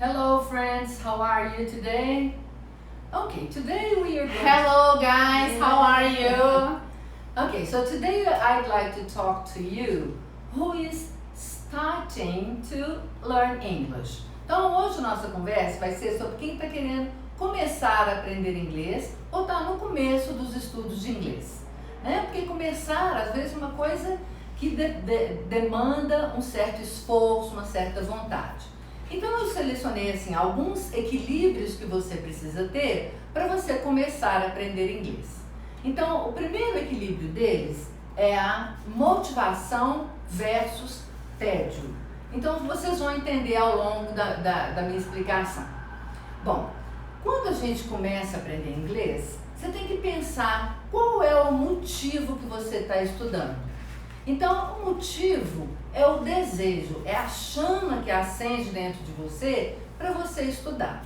Hello friends, how are you today? Okay, today we are going Hello guys, how are you? Okay, so today I'd like to talk to you who is starting to learn English. Então hoje nossa conversa vai ser sobre quem está querendo começar a aprender inglês ou está no começo dos estudos de inglês. Porque começar às vezes é uma coisa que demanda um certo esforço, uma certa vontade. Então eu selecionei assim, alguns equilíbrios que você precisa ter para você começar a aprender inglês. Então o primeiro equilíbrio deles é a motivação versus tédio. Então vocês vão entender ao longo da minha explicação. Bom, quando a gente começa a aprender inglês, você tem que pensar qual é o motivo que você está estudando. Então, o motivo é o desejo, é a chama que acende dentro de você para você estudar.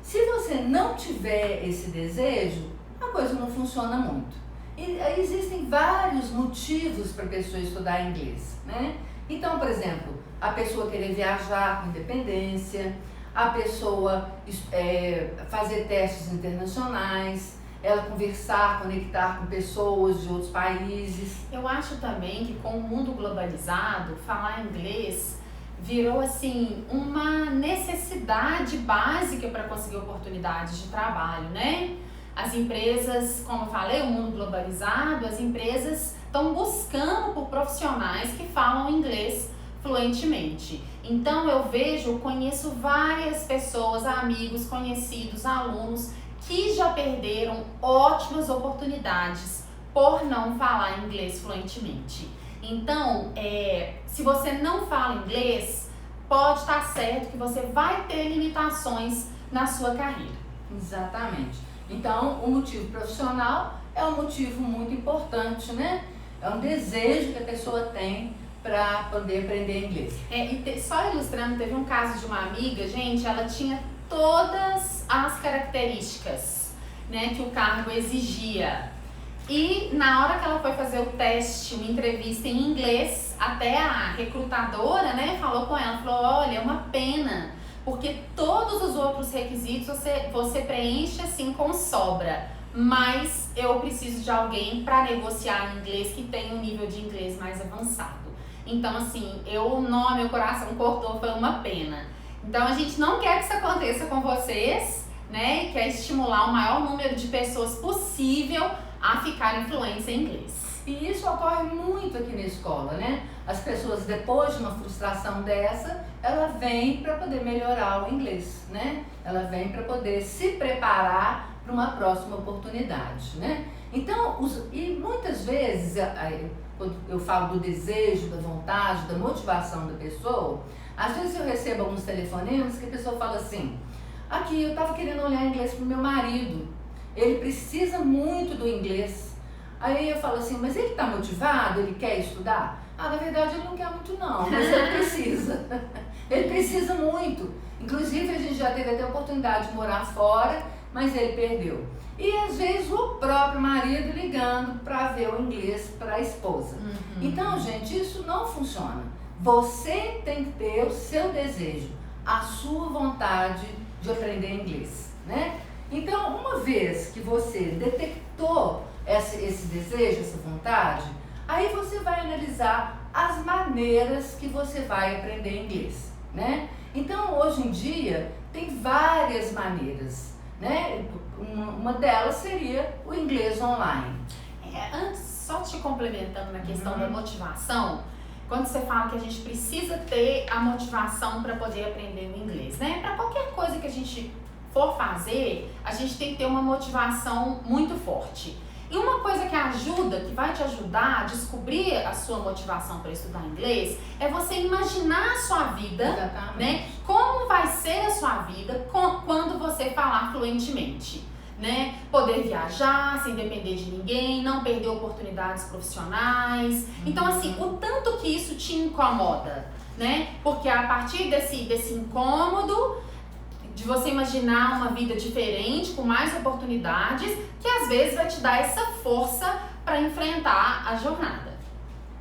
Se você não tiver esse desejo, a coisa não funciona muito. E existem vários motivos para a pessoa estudar inglês, né? Então, por exemplo, a pessoa querer viajar com independência, a pessoa fazer testes internacionais, ela conversar, conectar com pessoas de outros países. Eu acho também que com o mundo globalizado, falar inglês virou assim uma necessidade básica para conseguir oportunidades de trabalho, né? As empresas, como eu falei, o mundo globalizado, as empresas estão buscando por profissionais que falam inglês fluentemente. Então eu conheço várias pessoas, amigos, conhecidos, alunos que já perderam ótimas oportunidades por não falar inglês fluentemente. Então, se você não fala inglês, pode estar certo que você vai ter limitações na sua carreira. Exatamente. Então, o motivo profissional é um motivo muito importante, né? É um desejo que a pessoa tem para poder aprender inglês. Só ilustrando, teve um caso de uma amiga, gente, ela tinha todas as características, né, que o cargo exigia. E na hora que ela foi fazer o teste, uma entrevista em inglês, até a recrutadora, né, falou com ela, falou, olha, é uma pena, porque todos os outros requisitos você preenche assim com sobra, mas eu preciso de alguém para negociar em inglês que tenha um nível de inglês mais avançado. Então assim, meu coração cortou, foi uma pena. Então a gente não quer que isso aconteça com vocês, né? E quer estimular o maior número de pessoas possível a ficarem fluentes em inglês. E isso ocorre muito aqui na escola, né? As pessoas, depois de uma frustração dessa, ela vem para poder melhorar o inglês, né? Ela vem para poder se preparar para uma próxima oportunidade, né? Então, e muitas vezes, quando eu falo do desejo, da vontade, da motivação da pessoa, às vezes eu recebo alguns telefonemas que a pessoa fala assim, aqui eu estava querendo olhar inglês pro meu marido, ele precisa muito do inglês. Aí eu falo assim, mas ele está motivado, ele quer estudar? Na verdade ele não quer muito não, mas ele precisa. Ele precisa muito. Inclusive a gente já teve até a oportunidade de morar fora, mas ele perdeu. E às vezes o próprio marido ligando para ver o inglês para a esposa. Então, gente, isso não funciona. Você tem que ter o seu desejo, a sua vontade de aprender inglês, né? Então, uma vez que você detectou esse desejo, essa vontade, aí você vai analisar as maneiras que você vai aprender inglês, né? Então, hoje em dia, tem várias maneiras, né? Uma delas seria o inglês online. Antes, só te complementando na questão da motivação, quando você fala que a gente precisa ter a motivação para poder aprender o inglês, né? Para qualquer coisa que a gente for fazer, a gente tem que ter uma motivação muito forte. E uma coisa que ajuda, que vai te ajudar a descobrir a sua motivação para estudar inglês, é você imaginar a sua vida, né? Como vai ser a sua vida quando você falar fluentemente, né? Poder viajar sem depender de ninguém, não perder oportunidades profissionais. Então, assim, o tanto que isso te incomoda, né? Porque a partir desse incômodo, de você imaginar uma vida diferente, com mais oportunidades, que às vezes vai te dar essa força para enfrentar a jornada.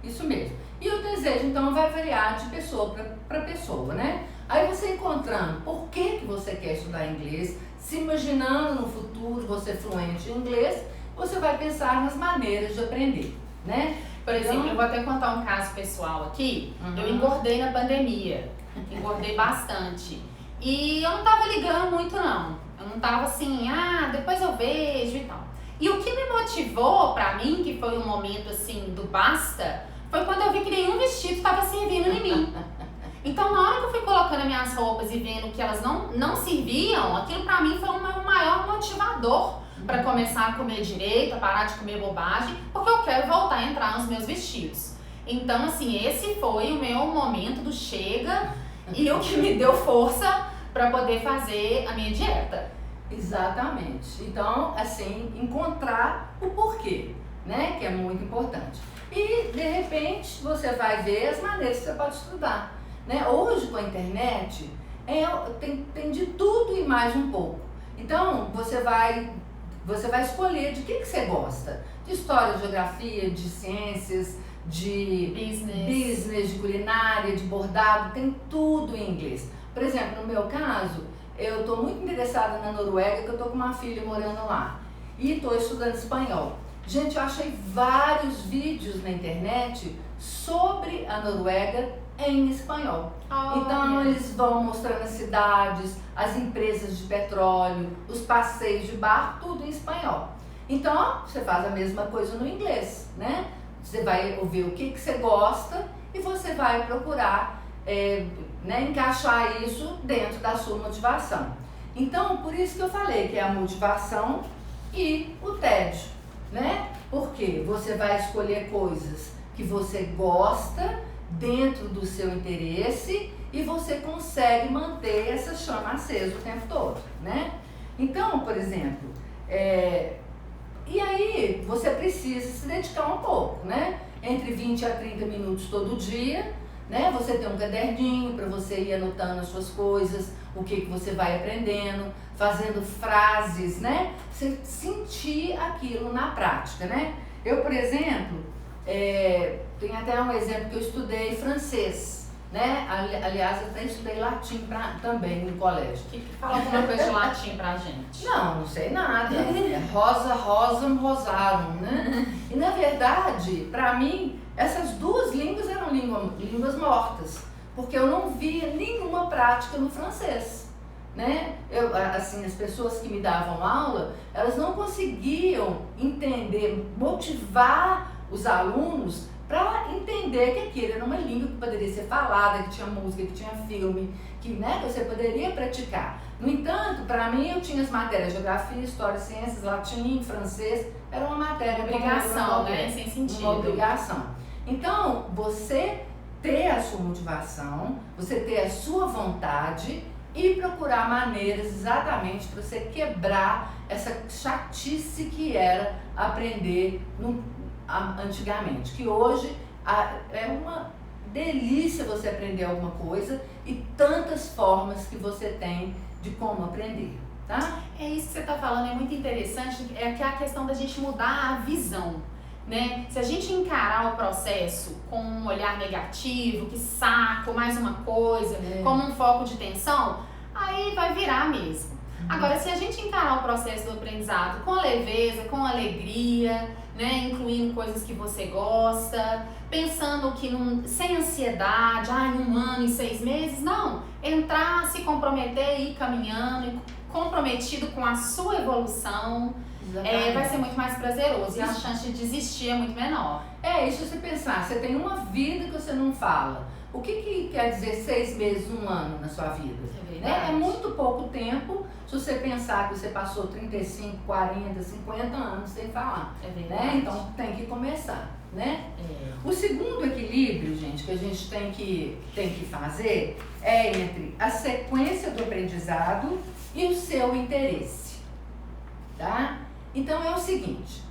Isso mesmo. E o desejo, então, vai variar de pessoa para pessoa, né? Aí você encontrando por que que você quer estudar inglês, se imaginando no futuro você fluente em inglês, você vai pensar nas maneiras de aprender, né? Por exemplo, eu vou até contar um caso pessoal aqui. Eu engordei na pandemia, engordei bastante. E eu não tava ligando muito não. Eu não tava assim, depois eu vejo e tal. E o que me motivou pra mim, que foi um momento assim do basta, foi quando eu vi que nenhum vestido estava servindo em mim. Então na hora que eu fui colocando as minhas roupas e vendo que elas não serviam, aquilo pra mim foi o meu maior motivador para começar a comer direito, a parar de comer bobagem, porque eu quero voltar a entrar nos meus vestidos. Então assim, esse foi o meu momento do chega e o que me deu força para poder fazer a minha dieta. Exatamente. Então, assim, encontrar o porquê, né? Que é muito importante. E, de repente, você vai ver as maneiras que você pode estudar, né? Hoje, com a internet, tem de tudo e mais um pouco. Então, você vai escolher de que você gosta. De história, de geografia, de ciências, de business, de culinária, de bordado, tem tudo em inglês. Por exemplo, no meu caso, eu estou muito interessada na Noruega, que eu estou com uma filha morando lá. E estou estudando espanhol. Gente, eu achei vários vídeos na internet sobre a Noruega em espanhol. Então, eles vão mostrando as cidades, as empresas de petróleo, os passeios de barco, tudo em espanhol. Então, você faz a mesma coisa no inglês, né? Você vai ouvir o que você gosta e você vai procurar encaixar isso dentro da sua motivação. Então, por isso que eu falei que é a motivação e o tédio, né? Porque você vai escolher coisas que você gosta dentro do seu interesse e você consegue manter essa chama acesa o tempo todo, né? Então, por exemplo, e aí você precisa se dedicar um pouco, né? Entre 20 a 30 minutos todo dia, né? Você tem um caderninho para você ir anotando as suas coisas, o que você vai aprendendo, fazendo frases, né? Você sentir aquilo na prática, né? Eu, por exemplo, tem até um exemplo que eu estudei francês, né? Aliás, eu até estudei latim também no colégio. Fala alguma coisa de latim pra gente. Não sei nada. Rosa, rosam, rosarum, né? E na verdade, pra mim, essas duas línguas eram línguas mortas, porque eu não via nenhuma prática no francês, né? As pessoas que me davam aula, elas não conseguiam entender, motivar os alunos para entender que aquilo era uma língua que poderia ser falada, que tinha música, que tinha filme, que você poderia praticar. No entanto, para mim, eu tinha as matérias geografia, história, ciências, latim, francês, era uma matéria obrigação, né? Sem sentido. Uma obrigação. Então, você ter a sua motivação, você ter a sua vontade e procurar maneiras exatamente para você quebrar essa chatice que era aprender antigamente, que hoje é uma delícia você aprender alguma coisa e tantas formas que você tem de como aprender, tá? É isso que você está falando, é muito interessante, é que a questão da gente mudar a visão, né? Se a gente encarar o processo com um olhar negativo, que saco, mais uma coisa, como um foco de tensão, aí vai virar mesmo. Agora, se a gente encarar o processo do aprendizado com leveza, com alegria, né, incluindo coisas que você gosta, pensando que sem ansiedade, em 1 ano, em 6 meses, não. Entrar, se comprometer e ir caminhando, comprometido com a sua evolução, vai ser muito mais prazeroso e a chance de desistir é muito menor. E se você pensar, você tem uma vida que você não fala. O que quer dizer 6 meses, 1 ano na sua vida? É muito pouco tempo se você pensar que você passou 35, 40, 50 anos sem falar. Então tem que começar, né? O segundo equilíbrio, gente, que a gente tem que fazer é entre a sequência do aprendizado e o seu interesse, tá? Então é o seguinte,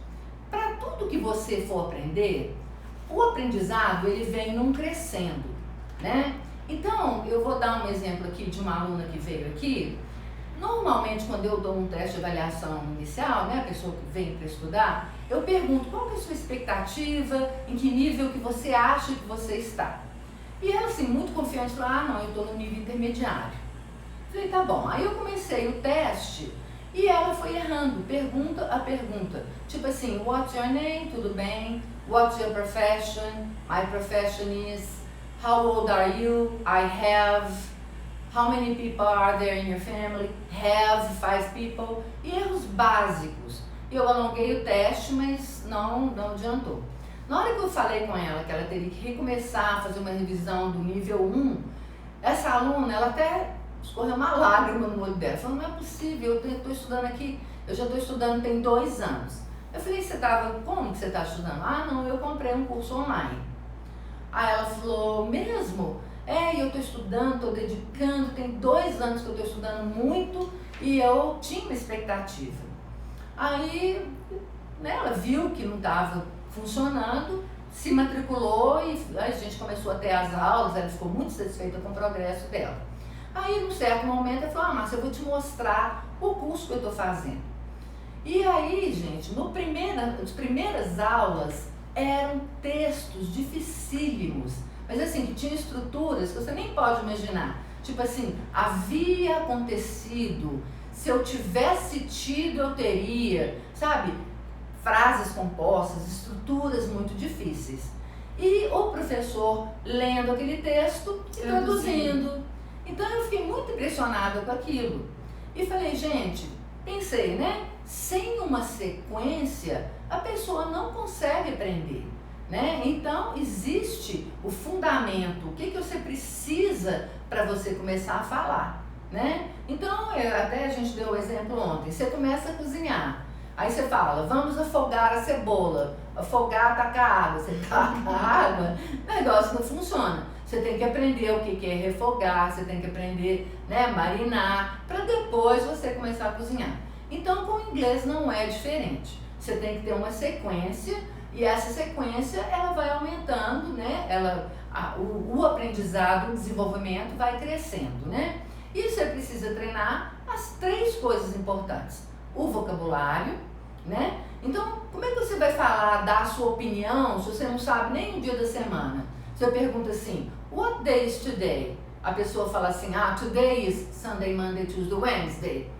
para tudo que você for aprender, o aprendizado ele vem num crescendo, né? Então, eu vou dar um exemplo aqui de uma aluna que veio aqui. Normalmente, quando eu dou um teste de avaliação inicial, né, a pessoa que vem para estudar, eu pergunto qual que é a sua expectativa, em que nível que você acha que você está. E ela, assim, muito confiante, falou, não, eu estou no nível intermediário. Falei, tá bom. Aí eu comecei o teste e ela foi errando, pergunta a pergunta. Tipo assim, what's your name? Tudo bem? What's your profession? My profession is. How old are you? I have. How many people are there in your family? Have 5 people. E erros básicos. Eu alonguei o teste, mas não adiantou. Na hora que eu falei com ela que ela teria que recomeçar a fazer uma revisão do nível 1, essa aluna, ela até escorreu uma lágrima no olho dela. Falou, não é possível, eu estou estudando aqui, eu já estou estudando tem 2 anos. Eu falei, como que você está estudando? Ah, não, eu comprei um curso online. Aí ela falou, mesmo? Eu estou estudando, estou dedicando, tem 2 anos que eu estou estudando muito e eu tinha uma expectativa. Aí, né, ela viu que não estava funcionando, se matriculou e a gente começou a ter as aulas, ela ficou muito satisfeita com o progresso dela. Aí, num certo momento, ela falou, Márcia, eu vou te mostrar o curso que eu estou fazendo. E aí, gente, as primeiras aulas eram textos dificílimos, mas assim, que tinham estruturas que você nem pode imaginar. Tipo assim, havia acontecido, se eu tivesse tido, eu teria, sabe? Frases compostas, estruturas muito difíceis. E o professor lendo aquele texto e traduzindo. Então eu fiquei muito impressionada com aquilo. E falei, gente, pensei, né? Sem uma sequência, a pessoa não consegue aprender, né? Então existe o fundamento, o que você precisa para você começar a falar, né? Então, até a gente deu o exemplo ontem, você começa a cozinhar. Aí você fala, vamos afogar a cebola, afogar, tacar água, você taca a água, o negócio não funciona. Você tem que aprender o que é refogar, você tem que aprender, né, marinar, para depois você começar a cozinhar. Então, com o inglês não é diferente. Você tem que ter uma sequência e essa sequência ela vai aumentando, né? O aprendizado, o desenvolvimento vai crescendo, né? E você precisa treinar as 3 coisas importantes. O vocabulário, né? Então, como é que você vai falar, dar a sua opinião, se você não sabe nem o dia da semana? Você pergunta assim, what day is today? A pessoa fala assim, today is Sunday, Monday, Tuesday, Wednesday.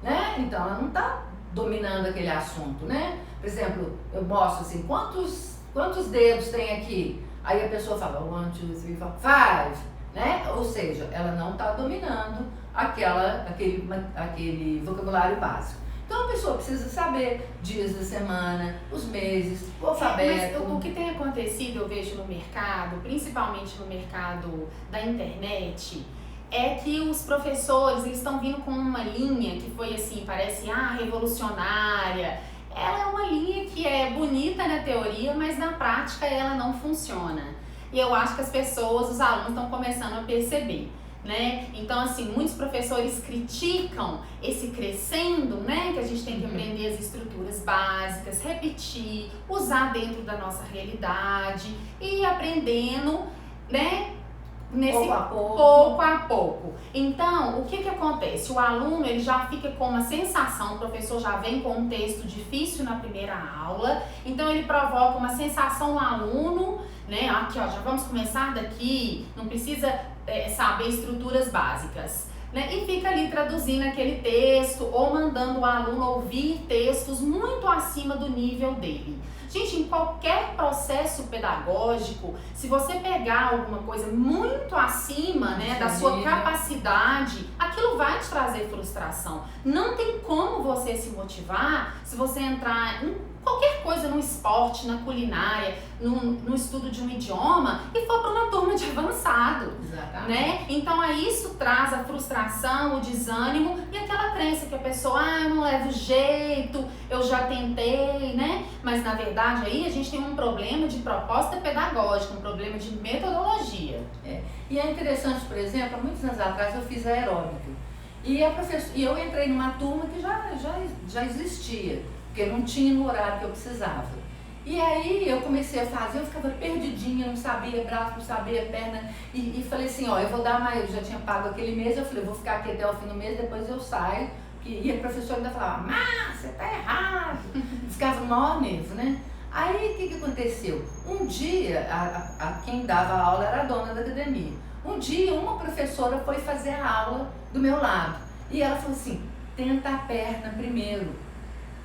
Né? Então, ela não está dominando aquele assunto, né? Por exemplo, eu mostro assim, quantos dedos tem aqui? Aí a pessoa fala, 1, 2, 3, 4, 5, né? Ou seja, ela não está dominando aquele vocabulário básico. Então a pessoa precisa saber dias da semana, os meses, o alfabeto. Mas o que tem acontecido, eu vejo no mercado, principalmente no mercado da internet, é que os professores, eles estão vindo com uma linha que foi assim, parece revolucionária. Ela é uma linha que é bonita na teoria, mas na prática ela não funciona. E eu acho que as pessoas, os alunos estão começando a perceber, né? Então, assim, muitos professores criticam esse crescendo, né? Que a gente tem que aprender as estruturas básicas, repetir, usar dentro da nossa realidade e ir aprendendo, né? Pouco a pouco. Então, o que acontece? O aluno, ele já fica com uma sensação, o professor já vem com um texto difícil na primeira aula, então ele provoca uma sensação no aluno, né? Aqui, ó, já vamos começar daqui, não precisa saber estruturas básicas, né? E fica ali traduzindo aquele texto ou mandando o aluno ouvir textos muito acima do nível dele. Gente, em qualquer processo pedagógico, se você pegar alguma coisa muito acima, né, da sua capacidade, aquilo vai te trazer frustração. Não tem como você se motivar se você entrar em qualquer coisa, no esporte, na culinária, no estudo de um idioma e for para uma turma de avançado. Exatamente. Né? Então aí isso traz a frustração, o desânimo e aquela crença que a pessoa, eu não levo jeito, eu já tentei, né? Mas na verdade aí a gente tem um problema de proposta pedagógica, um problema de metodologia. E é interessante, por exemplo, há muitos anos atrás eu fiz aeróbico e eu entrei numa turma que já existia, porque não tinha no horário que eu precisava. E aí eu comecei a fazer, eu ficava perdidinha, não sabia braço, não sabia perna, e falei assim, eu vou dar mais, eu já tinha pago aquele mês, eu falei, eu vou ficar aqui até o fim do mês, depois eu saio, e a professora ainda falava, você tá errado, ficava no maior nervo, né? Aí o que aconteceu? Um dia, quem dava aula era a dona da academia. Um dia uma professora foi fazer a aula do meu lado e ela falou assim, tenta a perna primeiro,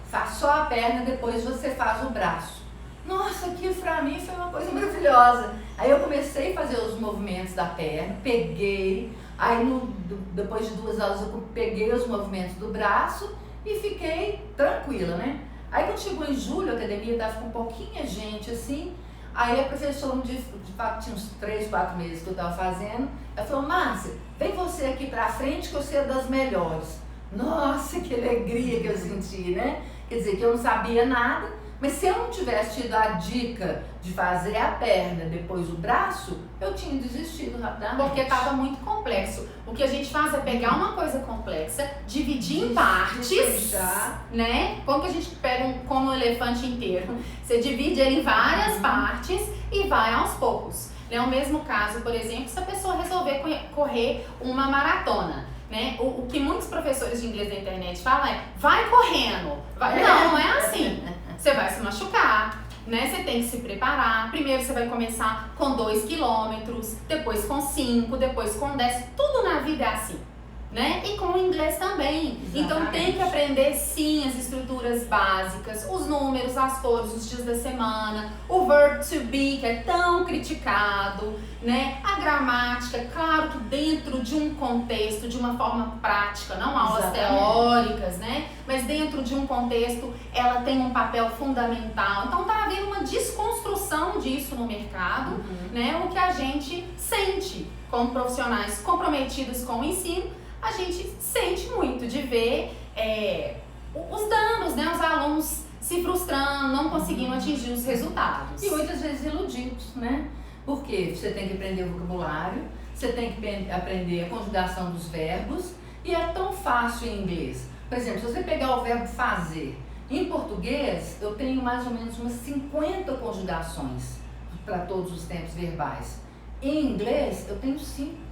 faz só a perna, depois você faz o braço. Nossa, aquilo pra mim foi uma coisa maravilhosa. Aí eu comecei a fazer os movimentos da perna, peguei, aí depois de 2 aulas eu peguei os movimentos do braço e fiquei tranquila, né? Aí quando chegou em julho, a academia estava com pouquinha gente assim, aí a professora, de fato tinha uns 3, 4 meses que eu estava fazendo, ela falou, Márcia, vem você aqui pra frente que você é das melhores. Nossa, que alegria que eu senti, né? Quer dizer, que eu não sabia nada, mas se eu não tivesse tido a dica de fazer a perna, depois o braço, eu tinha desistido rapidamente. Porque estava muito complexo. O que a gente faz é pegar uma coisa complexa, dividir em partes, né? Como que a gente pega como um elefante inteiro? Você divide ele em várias partes e vai aos poucos. É o mesmo caso, por exemplo, se a pessoa resolver correr uma maratona. Né? O que muitos professores de inglês da internet falam é, vai correndo. Não é assim. Você vai se machucar, né? Você tem que se preparar. Primeiro você vai começar com 2 quilômetros, depois com 5, depois com 10. Tudo na vida é assim, né? E com o inglês também. Exatamente. Então tem que aprender sim as estruturas básicas, os números, as cores, os dias da semana, o verb to be, que é tão criticado, né? A gramática, claro que dentro de um contexto, de uma forma prática, não aulas teóricas, né? Mas dentro de um contexto, ela tem um papel fundamental. Então tá havendo uma desconstrução disso no mercado, né? O que a gente sente como profissionais comprometidos com o ensino, a gente sente muito de ver os danos, né? Os alunos se frustrando, não conseguindo atingir os resultados. E muitas vezes iludidos, né? Porque você tem que aprender o vocabulário, você tem que aprender a conjugação dos verbos e é tão fácil em inglês. Por exemplo, se você pegar o verbo fazer, em português eu tenho mais ou menos umas 50 conjugações para todos os tempos verbais. Em inglês eu tenho 5.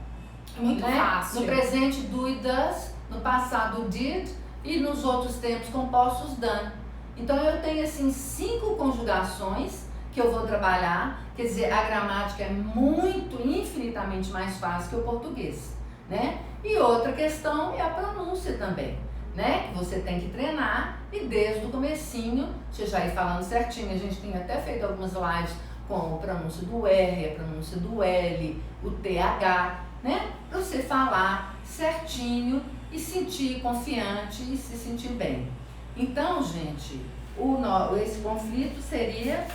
Muito fácil. No presente, do e does, no passado, did, e nos outros tempos compostos, done. Então eu tenho assim 5 conjugações que eu vou trabalhar, quer dizer, a gramática é muito, infinitamente mais fácil que o português, né? E outra questão é a pronúncia também, né? Que você tem que treinar e desde o comecinho, você já ir falando certinho, a gente tem até feito algumas lives com a pronúncia do R, a pronúncia do L, o TH, né? Para você falar certinho e sentir confiante e se sentir bem. Então, gente, esse conflito seria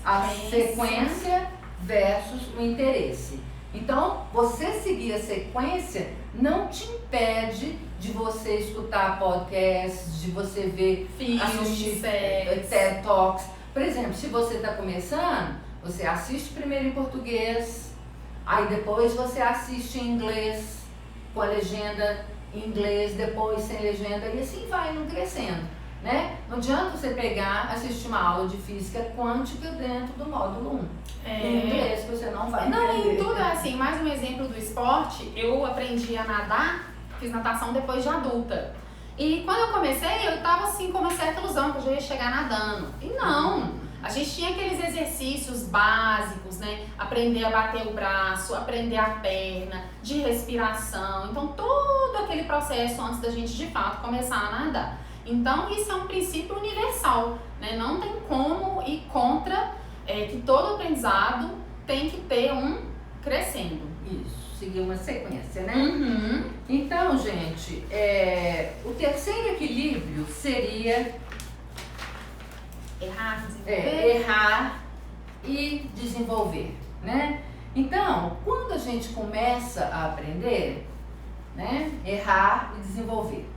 a sequência versus o interesse. Então, você seguir a sequência não te impede de você escutar podcasts, de você ver, assistir TED Talks. Por exemplo, se você está começando, você assiste primeiro em português, aí depois você assiste em inglês, com a legenda em inglês, depois sem legenda, e assim vai indo crescendo, né? Não adianta você pegar, assistir uma aula de física quântica dentro do módulo 1. Em inglês que você não vai entender. Não, em tudo é assim. Mais um exemplo do esporte, eu aprendi a nadar, fiz natação depois de adulta. E quando eu comecei, eu tava assim com uma certa ilusão que eu já ia chegar nadando. E não! A gente tinha aqueles exercícios básicos, né? Aprender a bater o braço, aprender a perna, de respiração. Então, todo aquele processo antes da gente, de fato, começar a nadar. Então, isso é um princípio universal, né? Não tem como ir contra que todo aprendizado tem que ter um crescendo. Isso, seguir uma sequência, né? Então, gente, o terceiro equilíbrio seria errar e desenvolver, né? Então, quando a gente começa a aprender, né? Errar e desenvolver.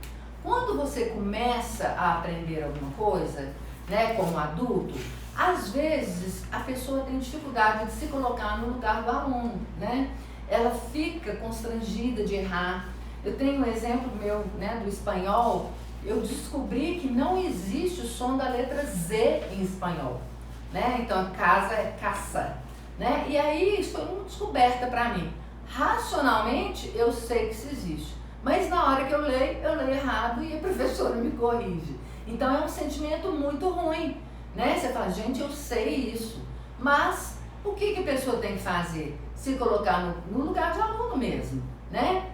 Quando você começa a aprender alguma coisa, né? Como adulto, às vezes a pessoa tem dificuldade de se colocar no lugar do aluno, né? Ela fica constrangida de errar. Eu tenho um exemplo meu, né? Do espanhol. Eu descobri que não existe o som da letra Z em espanhol, né? Então a casa é caça, né? E aí isso foi uma descoberta para mim. Racionalmente eu sei que isso existe, mas na hora que eu leio errado e a professora me corrige. Então é um sentimento muito ruim, né? Você fala, gente, eu sei isso, mas O que a pessoa tem que fazer? Se colocar no lugar de aluno mesmo, né?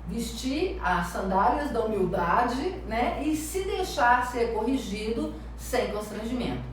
Vestir as sandálias da humildade, né? E se deixar ser corrigido sem constrangimento.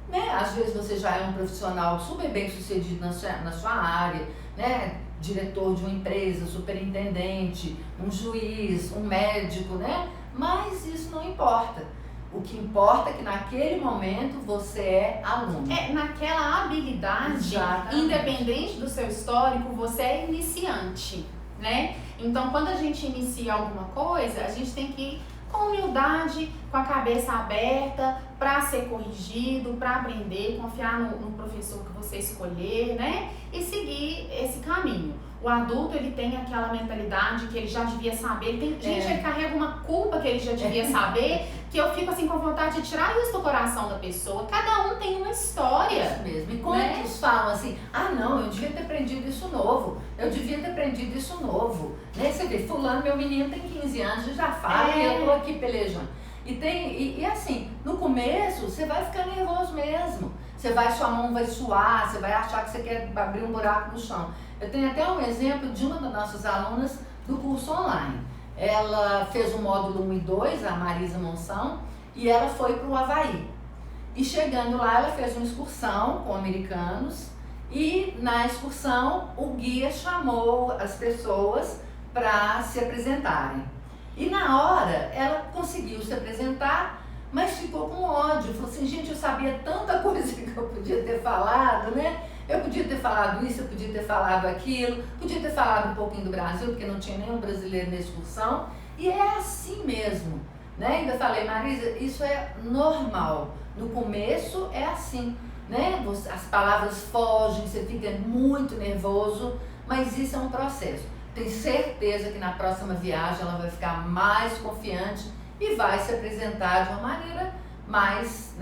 Né? Às vezes você já é um profissional super bem sucedido na sua área, né? Diretor de uma empresa, superintendente, um juiz, um médico, né? Mas isso não importa. O que importa é que naquele momento você é aluno. Naquela habilidade, Exatamente. Independente do seu histórico, você é iniciante, né? Então, quando a gente inicia alguma coisa, a gente tem que ir com humildade, com a cabeça aberta, para ser corrigido, para aprender, confiar no professor que você escolher, né? E seguir esse caminho. O adulto, ele tem aquela mentalidade que ele já devia saber. Ele carrega uma culpa que ele já devia saber, que eu fico assim com vontade de tirar isso do coração da pessoa. Cada um tem uma história. Isso mesmo. E quantos falam assim, não, eu devia ter aprendido isso novo. Eu devia ter aprendido isso novo. Né? Você vê, fulano, meu menino tem 15 anos, já fala, e eu tô aqui pelejando. E assim, no começo você vai ficar nervoso mesmo. Sua mão vai suar, você vai achar que você quer abrir um buraco no chão. Eu tenho até um exemplo de uma das nossas alunas do curso online. Ela fez o módulo 1 e 2, a Marisa Monção, e ela foi para o Havaí. E chegando lá, ela fez uma excursão com americanos, e na excursão o guia chamou as pessoas para se apresentarem. E na hora ela conseguiu se apresentar, mas ficou com ódio. Falou assim, gente, eu sabia tanta coisa que eu podia ter falado, né? Eu podia ter falado isso, eu podia ter falado aquilo, podia ter falado um pouquinho do Brasil, porque não tinha nenhum brasileiro na excursão. E é assim mesmo, né? Ainda falei, Marisa, isso é normal. No começo é assim, né? As palavras fogem, você fica muito nervoso, mas isso é um processo. Tenho certeza que na próxima viagem ela vai ficar mais confiante e vai se apresentar de uma maneira mais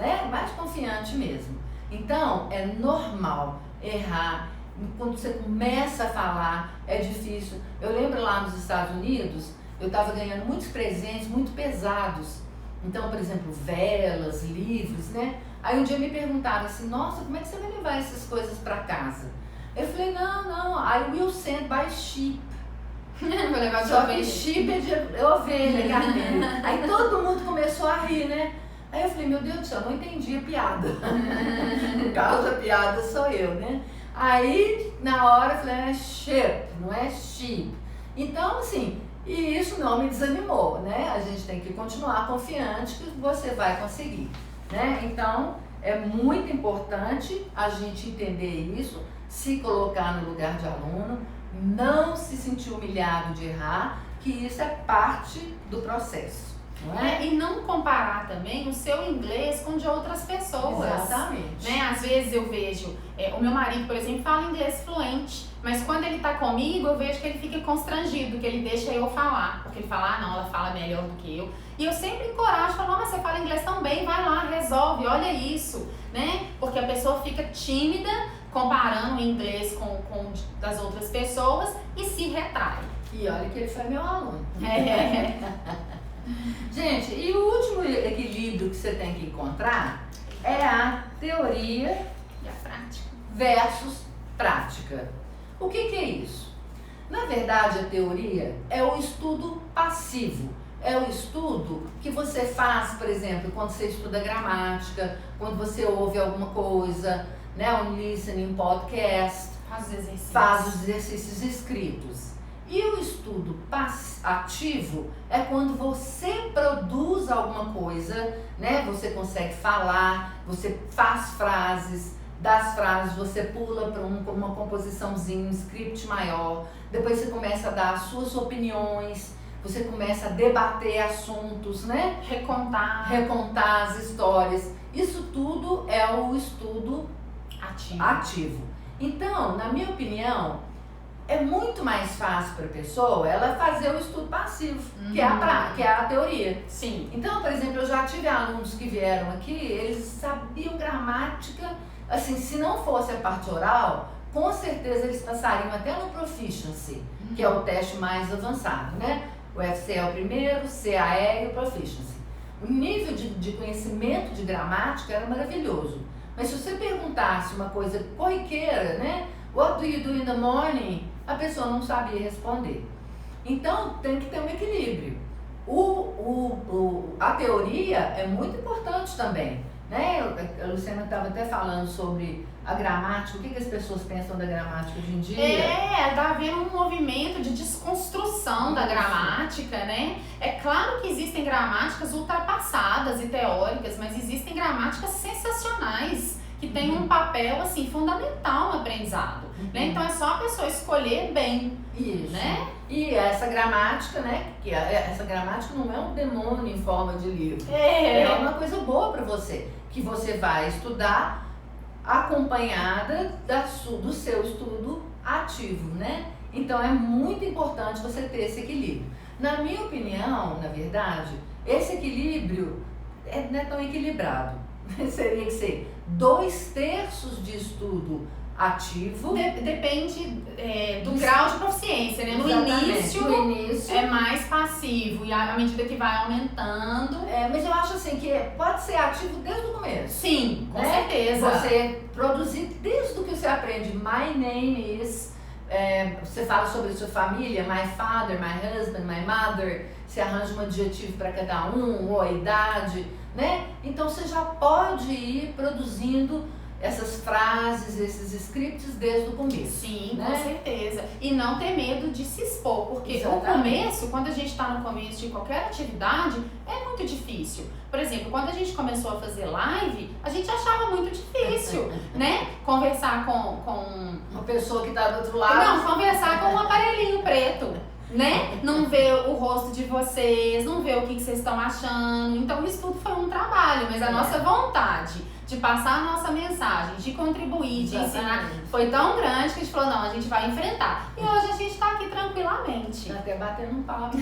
confiante mesmo. Então, é normal errar. Quando você começa a falar, é difícil. Eu lembro lá nos Estados Unidos, eu estava ganhando muitos presentes muito pesados. Então, por exemplo, velas, livros, né? Aí um dia me perguntaram assim, nossa, como é que você vai levar essas coisas para casa? Eu falei, não, I will send by ship. Vou levar de Só ovelha. que chip é de ovelha, carneiro. Aí todo mundo começou a rir, né? Aí eu falei, meu Deus do céu, não entendi a piada. No caso, a piada sou eu, né? Aí, na hora, eu falei, é ship, não é sheep. Então, assim, e isso não me desanimou, né? A gente tem que continuar confiante que você vai conseguir, né? Então, é muito importante a gente entender isso, se colocar no lugar de aluno, não se sentir humilhado de errar, que isso é parte do processo. Não é? E não comparar também o seu inglês com o de outras pessoas. Exatamente. Né? Às vezes eu vejo, o meu marido, por exemplo, fala inglês fluente, mas quando ele tá comigo, eu vejo que ele fica constrangido, que ele deixa eu falar. Porque ele fala, não, ela fala melhor do que eu. E eu sempre encorajo, falo, mas você fala inglês tão bem, vai lá, resolve, olha isso. Né? Porque a pessoa fica tímida, comparando o inglês com das outras pessoas e se retrai. E olha que ele foi meu aluno. É. Gente, e o último equilíbrio que você tem que encontrar é a teoria E a prática? versus prática. O que é isso? Na verdade, a teoria é o estudo passivo. É o estudo que você faz, por exemplo, quando você estuda gramática, quando você ouve alguma coisa, né, um listening podcast, Faz os exercícios. faz os exercícios escritos. E o estudo ativo é quando você produz alguma coisa, né? Você consegue falar, você faz frases, das frases você pula para uma composiçãozinha, um script maior, depois você começa a dar as suas opiniões, você começa a debater assuntos, né? Recontar as histórias. Isso tudo é o estudo ativo. Então, na minha opinião, é muito mais fácil para a pessoa ela fazer o estudo passivo, que é a teoria. Sim. Então, por exemplo, eu já tive alunos que vieram aqui, eles sabiam gramática, assim, se não fosse a parte oral, com certeza eles passariam até no Proficiency, que é o teste mais avançado, né? O FCE é o primeiro, CAE e o Proficiency. O nível de conhecimento de gramática era maravilhoso, Mas se você perguntasse uma coisa corriqueira, né? What do you do in the morning? A pessoa não sabia responder. Então, tem que ter um equilíbrio. A teoria é muito importante também, né? A Luciana estava até falando sobre a gramática, o que as pessoas pensam da gramática hoje em dia. Tá havendo um movimento de desconstrução da gramática, né? É claro que existem gramáticas ultrapassadas e teóricas, mas existem gramáticas sensacionais, que têm um papel, assim, fundamental no aprendizado, né? Então é só a pessoa escolher bem. Isso. Né? E essa gramática, né? Que essa gramática não é um demônio em forma de livro. É uma coisa boa para você, que você vai estudar acompanhada do seu estudo ativo, né? Então é muito importante você ter esse equilíbrio. Na minha opinião, na verdade, esse equilíbrio não é tão equilibrado. Seria que ser 2/3 de estudo ativo. Depende do grau de proficiência, né? No início é mais passivo e à medida que vai aumentando. Mas eu acho assim que pode ser ativo desde o começo. Sim, com né? certeza. Você produzir desde o que você aprende. My name is. Você fala sobre a sua família, my father, my husband, my mother. Você arranja um adjetivo para cada um, ou a idade, né? Então você já pode ir produzindo essas frases, esses scripts desde o começo. Sim, né? Com certeza. E não ter medo de se expor, porque Exatamente. O começo, quando a gente está no começo de qualquer atividade, é muito difícil. Por exemplo, quando a gente começou a fazer live, a gente achava muito difícil, né? Conversar com uma pessoa que está do outro lado. Não, conversar com um aparelhinho preto, né? Não ver o rosto de vocês, não ver o que vocês estão achando. Então isso tudo foi um trabalho, mas a nossa vontade de passar a nossa mensagem, de contribuir, de ensinar, foi tão grande que a gente falou, não, a gente vai enfrentar. E hoje a gente está aqui tranquilamente. Até batendo um papo.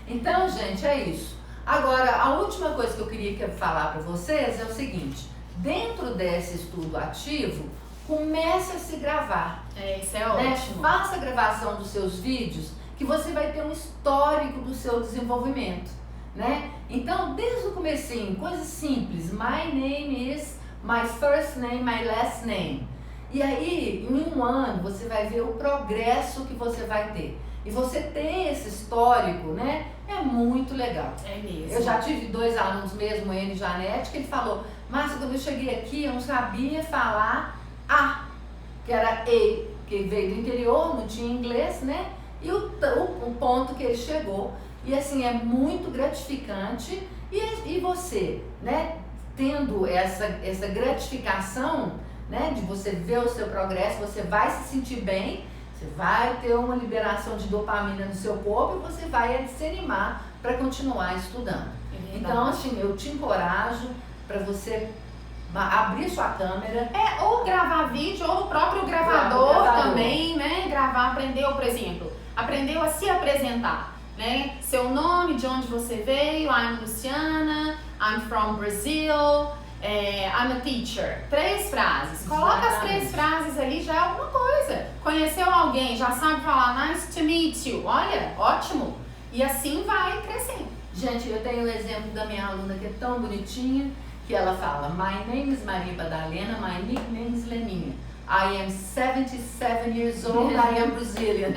Então, gente, é isso. Agora, a última coisa que eu queria falar para vocês é o seguinte. Dentro desse estudo ativo, comece a se gravar. Isso é ótimo. Faça a gravação dos seus vídeos, que você vai ter um histórico do seu desenvolvimento, né? Então, desde o comecinho, coisas simples. My name is, my first name, my last name. E aí, em um ano, você vai ver o progresso que você vai ter. E você ter esse histórico, né? É muito legal. É mesmo. Eu já tive 2 alunos mesmo, ele e Janete, que ele falou, Márcia, quando eu cheguei aqui, eu não sabia falar A, que era E, que veio do interior, não tinha inglês, né? E o ponto que ele chegou. E assim, é muito gratificante. E você, né, tendo essa gratificação, né, de você ver o seu progresso, você vai se sentir bem, você vai ter uma liberação de dopamina no seu corpo e você vai se animar para continuar estudando. Então, assim, eu te encorajo para você abrir sua câmera. Ou gravar vídeo, ou no próprio gravador também, né? Gravar, aprendeu, por exemplo, aprendeu a se apresentar, né? Seu nome, de onde você veio, I'm Luciana, I'm from Brazil, I'm a teacher. 3 frases. Coloca as 3 frases ali, já é alguma coisa. Conheceu alguém, já sabe falar nice to meet you. Olha, ótimo. E assim vai crescendo. Gente, eu tenho o exemplo da minha aluna que é tão bonitinha, que ela fala, my name is Maria Madalena, my nickname is Leninha. I am 77 years old, I am Brazilian.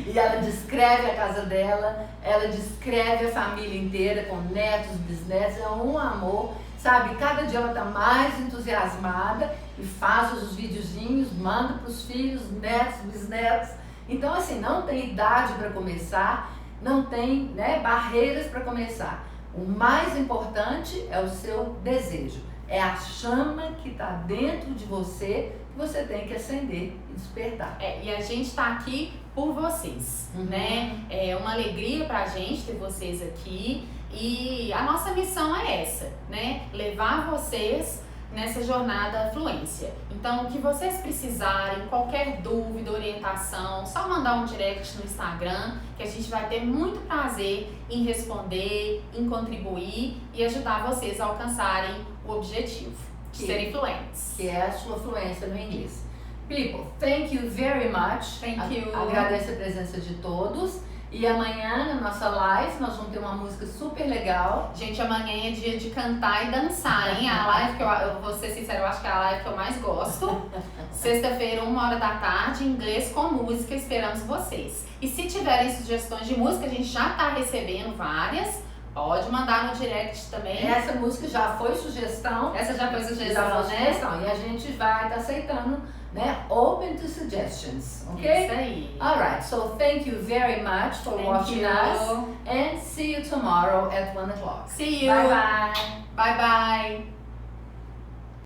E ela descreve a casa dela, ela descreve a família inteira, com netos, bisnetos, é um amor, sabe? Cada dia ela tá mais entusiasmada e faz os videozinhos, manda pros filhos, netos, bisnetos. Então, assim, não tem idade para começar, não tem, né, barreiras para começar. O mais importante é o seu desejo. É a chama que está dentro de você que você tem que acender e despertar. E a gente está aqui por vocês, né? É uma alegria pra gente ter vocês aqui e a nossa missão é essa, né? Levar vocês nessa jornada fluência. Então, o que vocês precisarem, qualquer dúvida, orientação, só mandar um direct no Instagram, que a gente vai ter muito prazer em responder, em contribuir e ajudar vocês a alcançarem o objetivo de serem fluentes. Que é a sua fluência no inglês. People, thank you very much. Thank you. Agradeço a presença de todos E amanhã, na nossa live, nós vamos ter uma música super legal. Gente, amanhã é dia de cantar e dançar, hein? A live que eu vou ser sincera, eu acho que é a live que eu mais gosto. Sexta-feira, 1h da tarde, inglês com música, esperamos vocês. E se tiverem sugestões de música, a gente já tá recebendo várias. Pode mandar no direct também. Essa música já foi sugestão. Essa já foi sugestão, né? E a gente vai estar aceitando, né? Open to suggestions, ok? Isso aí. Alright, so thank you very much for watching us. And see you tomorrow at 1 o'clock. See you. Bye bye. Bye bye.